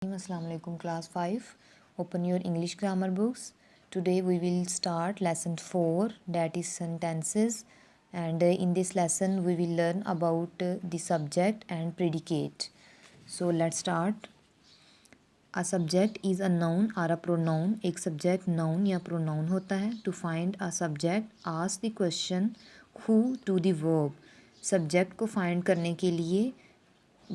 Assalamu alaikum class 5. Open your English grammar books. Today we will start lesson 4, that is sentences, and in this lesson we will learn about the subject and predicate. So let's start. A subject is a noun or a pronoun. एक subject noun या pronoun होता है. To find a subject, ask the question who to the verb. Subject को find करने के लिए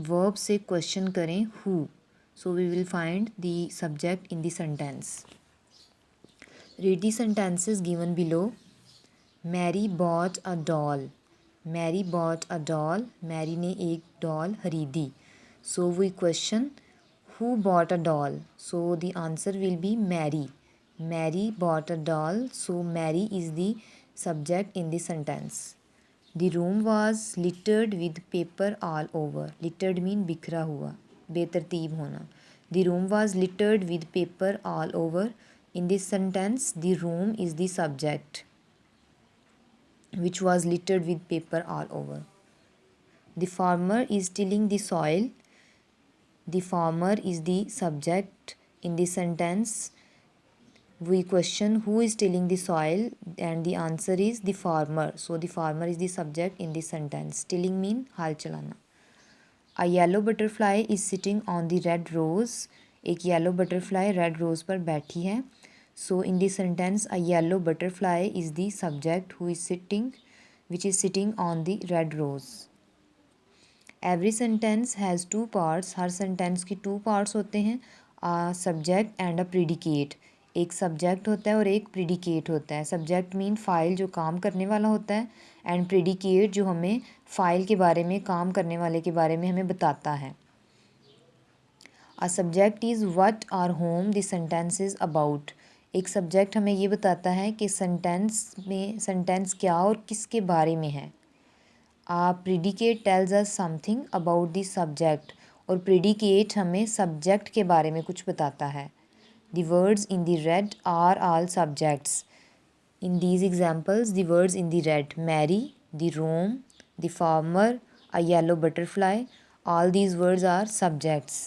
verb से question करें who. So we will find the subject in the sentence. Read the sentences given below. Mary bought a doll. Mary bought a doll. Mary ने एक doll खरीदी. So we question who bought a doll. So the answer will be Mary. Mary bought a doll. So Mary is the subject in the sentence. The room was littered with paper all over. Littered mean बिखरा हुआ, बेतरतीब होना. The room was littered with paper all over. In this sentence, the room is the subject, which was littered with paper all over. The farmer is tilling the soil. The farmer is the subject in this sentence. We question who is tilling the soil, and the answer is the farmer. So the farmer is the subject in this sentence. Tilling mean हाल चलाना. A yellow butterfly is sitting on the red rose. एक yellow butterfly red rose पर बैठी है. So in this sentence, a yellow butterfly is the subject who is sitting, which is sitting on the red rose. Every sentence has two parts. Her sentence की two parts होते हैं. A subject and a predicate. एक subject होता है और एक predicate होता है. सब्जेक्ट मीन फ़ाइल जो काम करने वाला होता है, एंड प्रिडिकेट जो हमें फ़ाइल के बारे में, काम करने वाले के बारे में हमें बताता है. A subject is what or whom the sentence is about. एक सब्जेक्ट हमें ये बताता है कि सेंटेंस क्या और किसके बारे में है. A predicate tells us something about the subject. और प्रिडिकेट हमें सब्जेक्ट के बारे में कुछ बताता है. The words in the red are all subjects. In these examples, the words in the red, Mary, the room, the farmer, a yellow butterfly, all these words are subjects.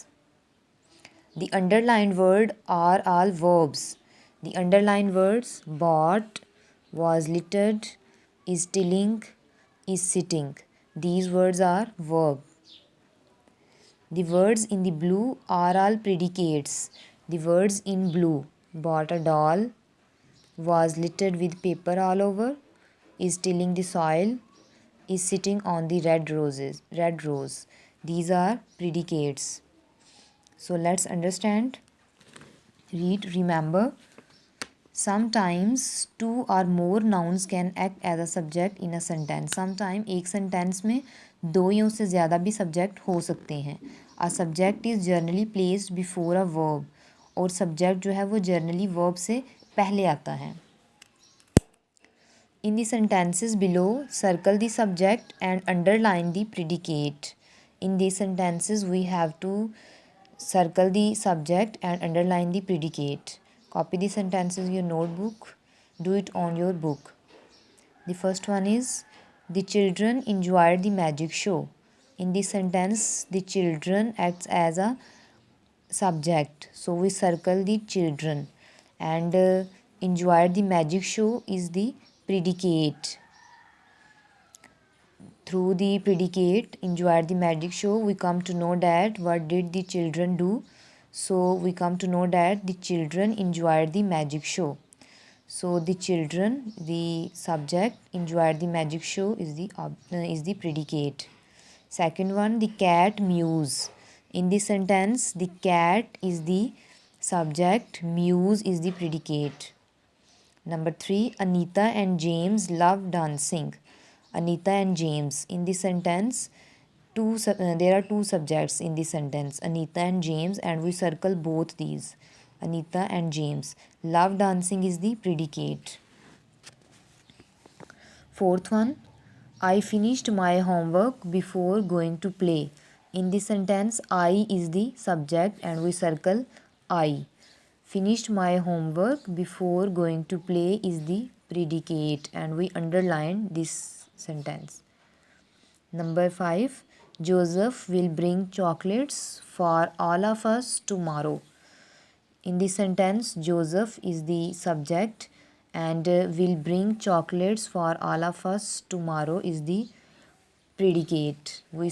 The underlined word are all verbs. The underlined words bought, was littered, is tilling, is sitting. These words are verb. The words in the blue are all predicates. The words in blue, bought a doll, was littered with paper all over, is tilling the soil, is sitting on the red rose. These are predicates. So let's understand. Read, remember. Sometimes two or more nouns can act as a subject in a sentence. Sometimes एक sentence में दो या उससे ज़्यादा भी subject हो सकते हैं. A subject is generally placed before a verb. और subject जो है वो generally verb से पहले आता है. In the sentences below, circle the subject and underline the predicate. In these sentences, we have to circle the subject and underline the predicate. Copy the sentences in your notebook. Do it on your book. The first one is, the children enjoyed the magic show. In this sentence, the children acts as a subject. So we circle the children, and enjoyed the magic show is the predicate. Through the predicate enjoyed the magic show, we come to know that what did the children do. So we come to know that the children enjoyed the magic show. So the children, the subject, enjoyed the magic show is the predicate. Second one, the cat mews. In this sentence, the cat is the subject, mews is the predicate. Number 3, Anita and James love dancing. Anita and James. In this sentence, there are two subjects in this sentence, Anita and James, and we circle both these. Anita and James. Love dancing is the predicate. Fourth one, I finished my homework before going to play. In this sentence, I is the subject and we circle I. Finished my homework before going to play is the predicate and we underline this sentence. Number 5, Joseph will bring chocolates for all of us tomorrow. In this sentence, Joseph is the subject and will bring chocolates for all of us tomorrow is the predicate. We